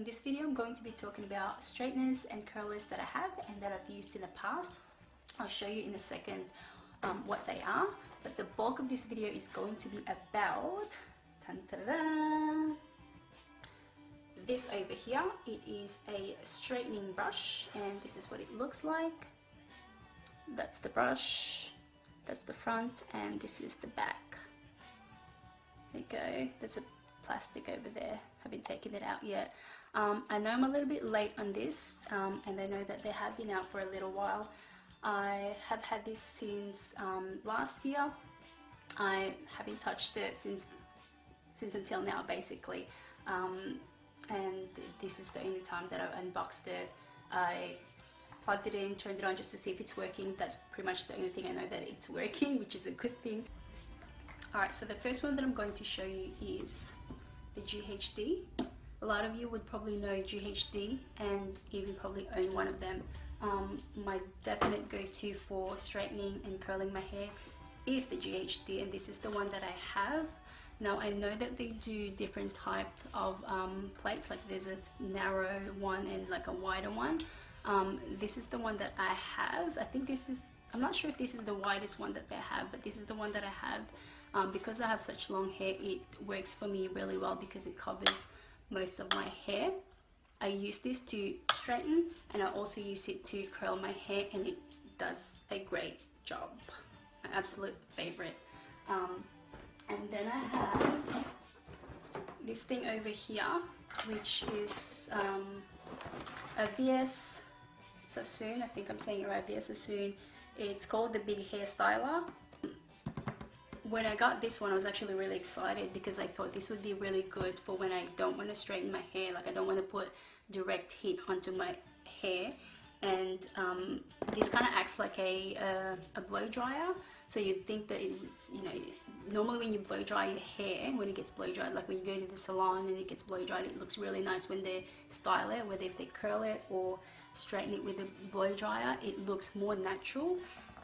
in this video I'm going to be talking about straighteners and curlers that I have and that I've used in the past. I'll show you in a second what they are, but the bulk of this video is going to be about this over here. It is a straightening brush and this is what it looks like. That's the brush, that's the front, and this is the back. There you go. There's a plastic over there. Haven't taken it out yet. I know I'm a little bit late on this, and I know that they have been out for a little while. I have had this since last year. I haven't touched it since until now, basically, and this is the only time that I've unboxed it. I plugged it in, turned it on just to see if it's working. That's pretty much the only thing I know that it's working, which is a good thing. Alright, so the first one that I'm going to show you is the GHD. A lot of you would probably know GHD and even probably own one of them. My definite go-to for straightening and curling my hair is the GHD, and this is the one that I have. Now I know that they do different types of plates, like there's a narrow one and like a wider one. This is the one that I have. I think this is, I'm not sure if this is the widest one that they have, but this is the one that I have. Because I have such long hair, it works for me really well because it covers most of my hair. I use this to straighten and I also use it to curl my hair, and it does a great job. My absolute favorite. And then I have this thing over here, which is a VS Sassoon. I think I'm saying it right, VS Sassoon. It's called the Big Hair Styler. When I got this one, I was actually really excited because I thought this would be really good for when I don't want to straighten my hair. Like I don't want to put direct heat onto my hair, and this kind of acts like a blow dryer. So you'd think that it was, you know, normally when you blow dry your hair, when it gets blow dried, like when you go to the salon and it gets blow dried, it looks really nice when they style it, whether if they curl it or straighten it with a blow dryer, it looks more natural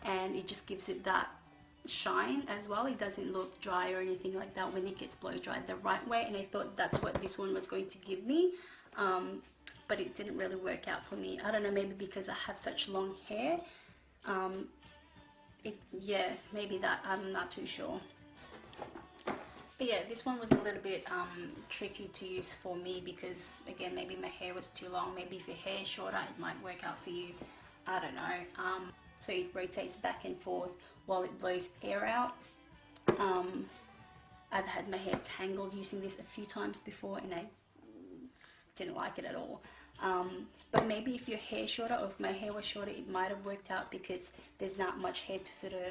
and it just gives it that shine as well. It doesn't look dry or anything like that when it gets blow dried the right way, and I thought that's what this one was going to give me, but it didn't really work out for me. I don't know, maybe because I have such long hair. Yeah, maybe that, I'm not too sure. But yeah, this one was a little bit tricky to use for me because, again, maybe my hair was too long. Maybe if your hair is shorter, it might work out for you. I don't know. So it rotates back and forth while it blows air out. I've had my hair tangled using this a few times before and I didn't like it at all. But maybe if your hair is shorter, or if my hair was shorter, it might have worked out because there's not much hair to sort of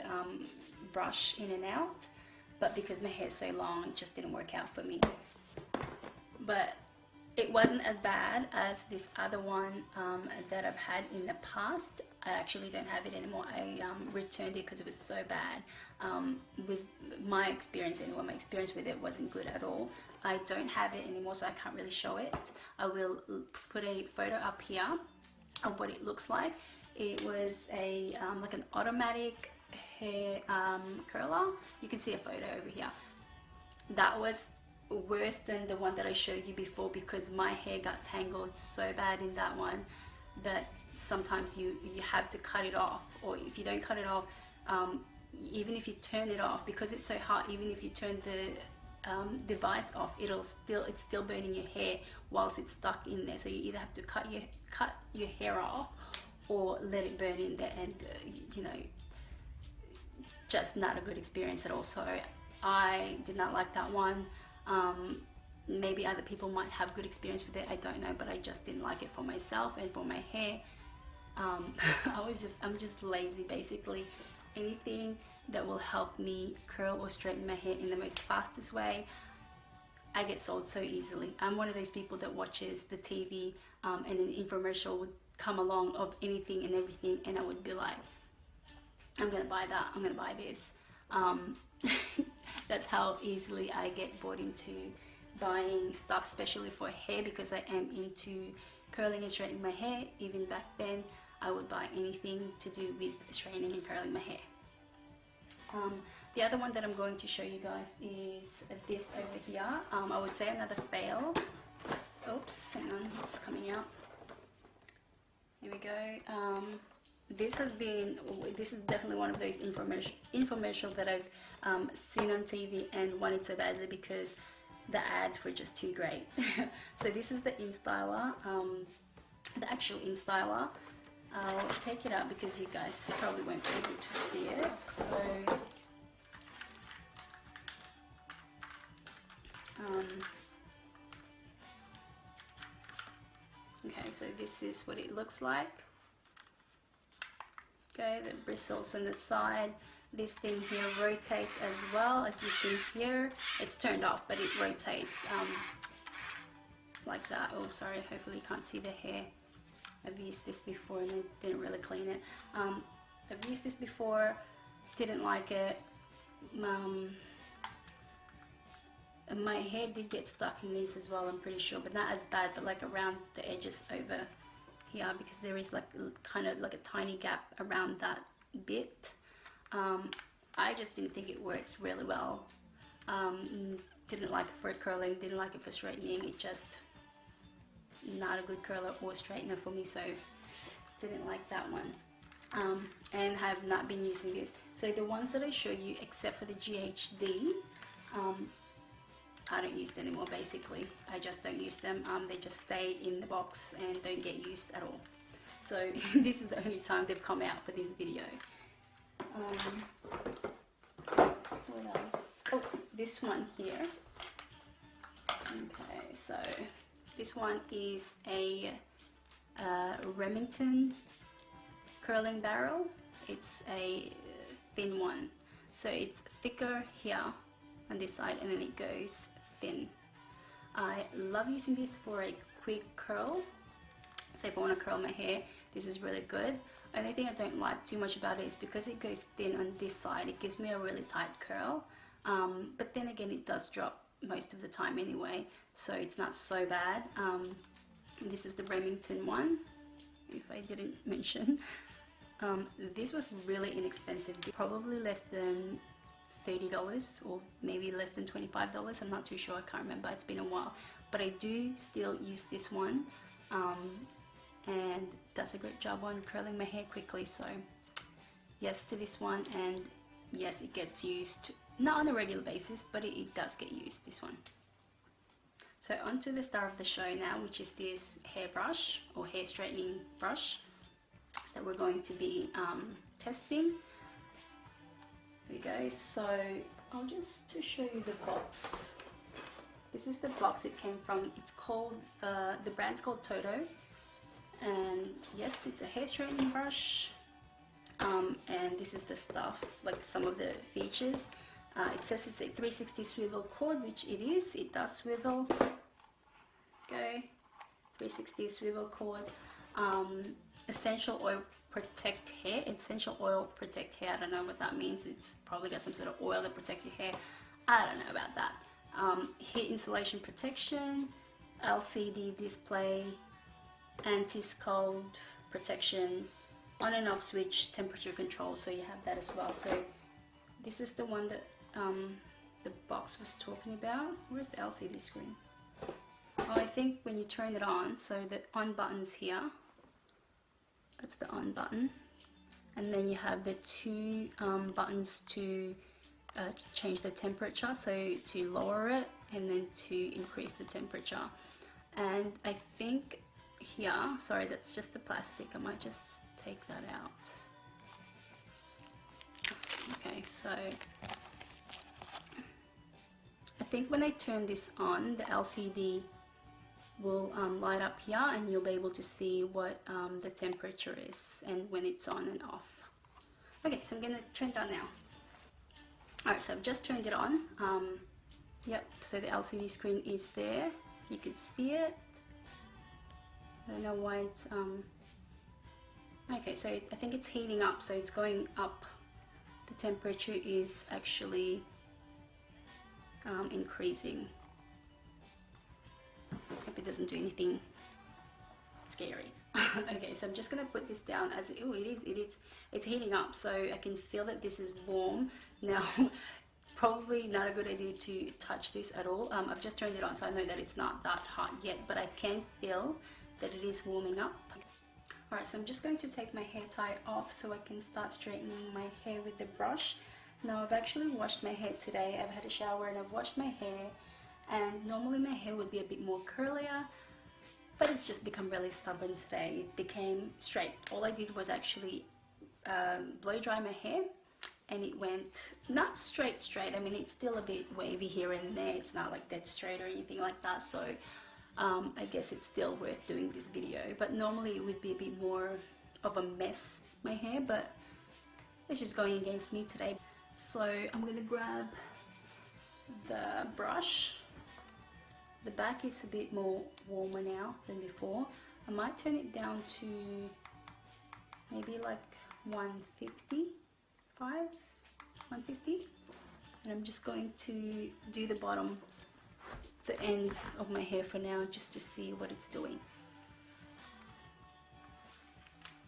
brush in and out. But because my hair is so long, it just didn't work out for me. But it wasn't as bad as this other one that I've had in the past. I actually don't have it anymore. I returned it because it was so bad. With my experience anyway, my experience with it wasn't good at all. I don't have it anymore, so I can't really show it. I will put a photo up here of what it looks like. It was a like an automatic hair curler. You can see a photo over here. That was worse than the one that I showed you before because my hair got tangled so bad in that one that sometimes you have to cut it off, or if you don't cut it off, even if you turn it off, because it's so hot, even if you turn the device off, it's still burning your hair whilst it's stuck in there. So you either have to cut your hair off or let it burn in there, and you know, just not a good experience at all. So I did not like that one. Maybe other people might have good experience with it, I don't know, but I just didn't like it for myself and for my hair. I'm just lazy basically. Anything that will help me curl or straighten my hair in the most fastest way, I get sold so easily. I'm one of those people that watches the TV and an infomercial would come along of anything and everything, and I would be like, I'm gonna buy that, I'm gonna buy this. That's how easily I get bought into buying stuff, especially for hair, because I am into curling and straightening my hair. Even back then, I would buy anything to do with straightening and curling my hair. The other one that I'm going to show you guys is this over here. I would say another fail Oops, hang on, it's coming out. Here we go. This is definitely one of those infomercial that I've seen on TV and wanted so badly because the ads were just too great. So this is the InStyler, the actual InStyler. I'll take it out because you guys probably won't be able to see it. So okay, so this is what it looks like. Okay, the bristles on the side. This thing here rotates as well, as you can hear. It's turned off, but it rotates like that. Oh, sorry, hopefully you can't see the hair. I've used this before and I didn't really clean it. I've used this before, didn't like it. My hair did get stuck in these as well, I'm pretty sure, but not as bad, but like around the edges over here, because there is like kind of like a tiny gap around that bit. I just didn't think it works really well. Didn't like it for curling, didn't like it for straightening. It just not a good curler or straightener for me, so didn't like that one. And have not been using this. So the ones that I show you, except for the GHD, I don't use them anymore. Basically, I just don't use them. They just stay in the box and don't get used at all. So this is the only time they've come out for this video. What else? Oh, this one here. Okay, so this one is a Remington curling barrel. It's a thin one, so it's thicker here on this side and then it goes thin. I love using this for a quick curl. So if I want to curl my hair, this is really good. Only thing I don't like too much about it is because it goes thin on this side, it gives me a really tight curl. But then again, it does drop most of the time anyway, so it's not so bad. This is the Remington one, if I didn't mention. This was really inexpensive, probably less than $30 or maybe less than $25. I'm not too sure, I can't remember, it's been a while, but I do still use this one, and does a great job on curling my hair quickly. So yes to this one, and yes, it gets used, not on a regular basis, but it does get used, this one. So on to the star of the show now, which is this hairbrush or hair straightening brush that we're going to be testing. Here we go. So I'll just to show you the box. This is the box it came from. It's called, the brand's called Toto. And yes, it's a hair straightening brush. And this is the stuff, like some of the features. It says it's a 360 swivel cord, which it is. It does swivel. Go. 360 swivel cord. Essential oil protect hair. Essential oil protect hair. I don't know what that means. It's probably got some sort of oil that protects your hair. I don't know about that. Heat insulation protection, LCD display, anti-scald protection, on and off switch, temperature control, so you have that as well. So this is the one that the box was talking about. Where's the LCD screen? Oh, I think when you turn it on, so the on button's here, that's the on button, and then you have the two buttons to change the temperature, so to lower it and then to increase the temperature. And I think here, sorry, that's just the plastic, I might just take that out. Okay, so I think when I turn this on, the LCD will light up here and you'll be able to see what the temperature is and when it's on and off. Okay, so I'm gonna turn it on now. Alright, so I've just turned it on. Yep, so the LCD screen is there. You can see it. I don't know why it's okay, so I think it's heating up, so it's going up. The temperature is actually increasing. Hope it doesn't do anything scary. Okay, so I'm just gonna put this down as it's heating up, so I can feel that this is warm now. probably not a good idea to touch this at all. I've just turned it on, so I know that it's not that hot yet, but I can feel that it is warming up. Alright, so I'm just going to take my hair tie off so I can start straightening my hair with the brush. Now, I've actually washed my hair today. I've had a shower and I've washed my hair, and normally my hair would be a bit more curlier, but it's just become really stubborn today. It became straight. All I did was actually blow dry my hair, and it went not straight. I mean, it's still a bit wavy here and there. It's not like dead straight or anything like that, so I guess it's still worth doing this video. But normally it would be a bit more of a mess, my hair, but it's just going against me today. So I'm gonna grab the brush. The back is a bit more warmer now than before. I might turn it down to maybe like 150, and I'm just going to do the bottoms, the ends of my hair for now, just to see what it's doing.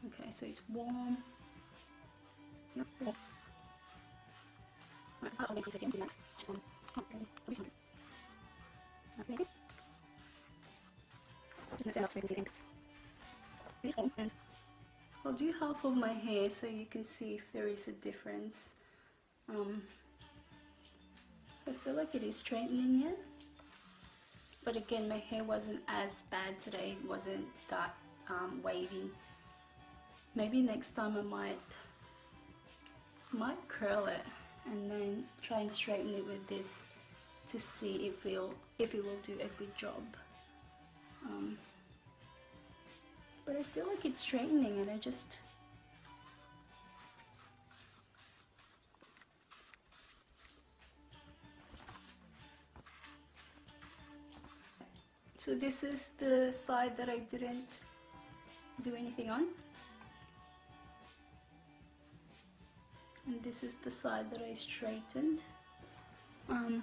Okay, so it's warm. Yep. I'll do half of my hair so you can see if there is a difference. I feel like it is straightening it, but again, my hair wasn't as bad today. It wasn't that wavy. Maybe next time I might curl it and then try and straighten it with this to see if it will do a good job. But I feel like it's straightening, and I just so this is the side that I didn't do anything on, and this is the side that I straightened. I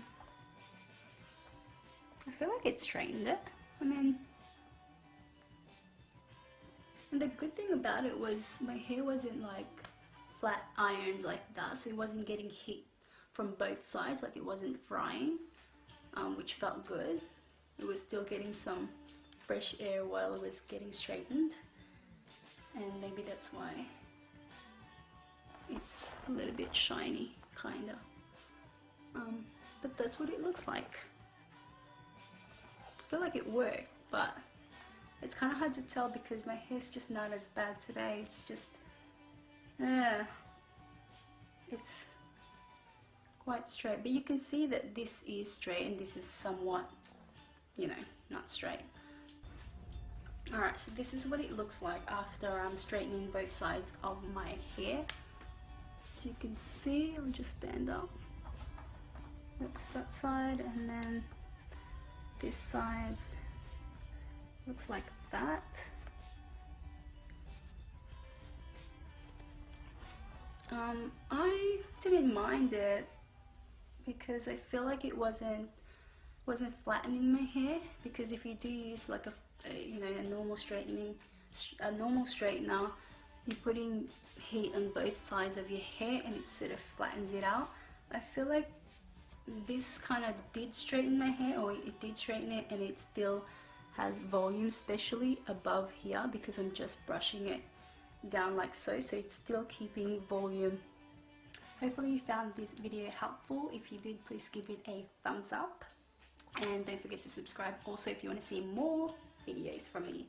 feel like it straightened it. I mean, and the good thing about it was my hair wasn't like flat ironed like that, so it wasn't getting heat from both sides, like it wasn't frying, which felt good. It was still getting some fresh air while it was getting straightened, and maybe that's why it's a little bit shiny, kinda. But that's what it looks like. I feel like it worked, but it's kind of hard to tell because my hair's just not as bad today. It's just, it's quite straight. But you can see that this is straight and this is somewhat, you know, not straight. Alright, so this is what it looks like after I'm straightening both sides of my hair. So you can see, I'll just stand up. That's that side, and then this side looks like that. I didn't mind it because I feel like it wasn't flattening my hair, because if you do use like a normal straightener, you're putting heat on both sides of your hair and it sort of flattens it out. I feel like this kind of did straighten my hair, or it did straighten it, and it still has volume, especially above here, because I'm just brushing it down like so, so it's still keeping volume. Hopefully you found this video helpful. If you did, please give it a thumbs up, and don't forget to subscribe also if you want to see more videos from me.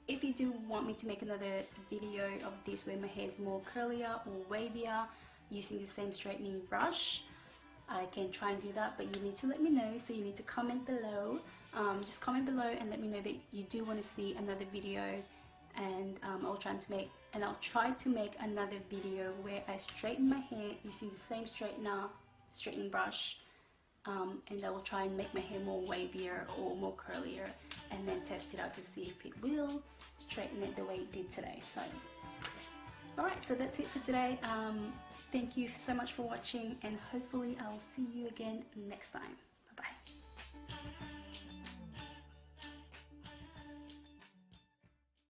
If you do want me to make another video of this where my hair is more curlier or wavier using the same straightening brush, I can try and do that, but you need to let me know. So you need to comment below. Just comment below and let me know that you do want to see another video, and I'll try to make another video where I straighten my hair using the same straightening brush, and I will try and make my hair more wavier or more curlier, and then test it out to see if it will straighten it the way it did today. So alright, so that's it for today. Thank you so much for watching, and hopefully I'll see you again next time. Bye bye.